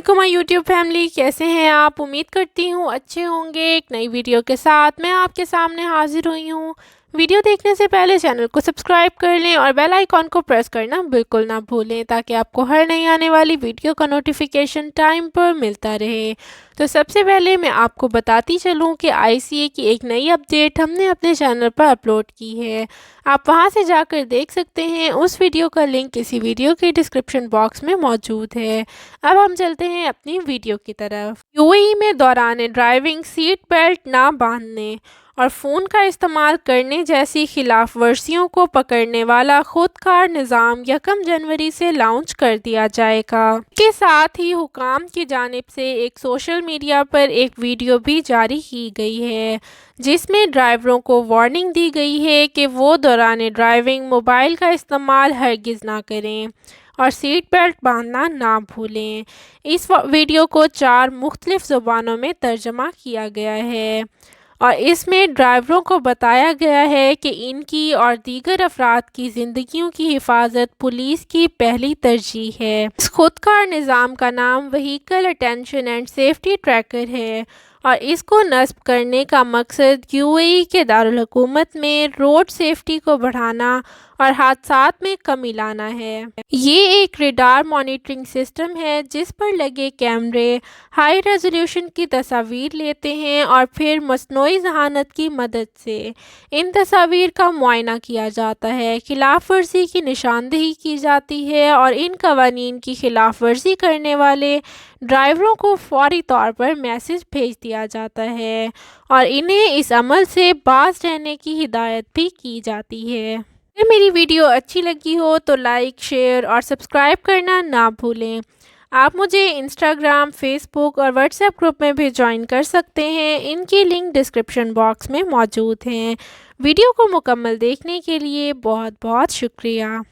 علیکم my YouTube family, कैसे हैं आप؟ उम्मीद करती हूँ अच्छे होंगे। एक नई वीडियो के साथ मैं आपके सामने हाजिर हुई हूँ। वीडियो देखने से पहले चैनल को सब्सक्राइब कर लें और बेल आइकॉन को प्रेस करना बिल्कुल ना भूलें ताकि आपको हर नई आने वाली वीडियो का नोटिफिकेशन टाइम पर मिलता रहे। तो सबसे पहले मैं आपको बताती चलूँ कि आईसीए की एक नई अपडेट हमने अपने चैनल पर अपलोड की है। आप वहां से जाकर देख सकते हैं। उस वीडियो का लिंक इसी वीडियो के डिस्क्रिप्शन बॉक्स में मौजूद है। अब हम चलते हैं अपनी वीडियो की तरफ। यूएई में दौरान ड्राइविंग सीट बेल्ट ना बांधने और फ़ोन का इस्तेमाल करने जैसी खिलाफ वर्जियों को पकड़ने वाला खुदकार निज़ाम 1 जनवरी से लॉन्च कर दिया जाएगा। इसके साथ ही हुकाम की जानिब से एक सोशल मीडिया पर एक वीडियो भी जारी की गई है जिसमें ड्राइवरों को वार्निंग दी गई है कि वो दौरान ड्राइविंग मोबाइल का इस्तेमाल हरगिज़ ना करें और सीट बेल्ट बांधना ना भूलें। इस वीडियो को 4 मुख्तलिफ ज़ुबानों में तर्जमा किया गया है और इसमें ड्राइवरों को बताया गया है कि इनकी और दीगर अफराद की ज़िंदगियों की हिफाजत पुलिस की पहली तरजीह है। इस खुदकार निज़ाम का नाम vehicle attention and safety tracker है और इसको नस्ब करने का मकसद यूएई के दारुल हुकूमत में रोड सेफ्टी को बढ़ाना और हादसात में कमी लाना है। ये एक रेडार मॉनिटरिंग सिस्टम है जिस पर लगे कैमरे हाई रेजोल्यूशन की तस्वीर लेते हैं और फिर मसनूई ज़हानत की मदद से इन तस्वीर का मुआयना किया जाता है। खिलाफ वर्जी की निशानदेही की जाती है और इन कवानीन की खिलाफ वर्जी करने वाले ड्राइवरों को फौरी तौर पर मैसेज भेज दिया जाता है और इन्हें इस अमल से बाज रहने की हिदायत भी की जाती है। अगर मेरी वीडियो अच्छी लगी हो तो लाइक, शेयर और सब्सक्राइब करना ना भूलें। आप मुझे इंस्टाग्राम, फेसबुक और व्हाट्सएप ग्रुप में भी ज्वाइन कर सकते हैं। इनकी लिंक डिस्क्रिप्शन बॉक्स में मौजूद हैं। वीडियो को मुकम्मल देखने के लिए बहुत बहुत शुक्रिया।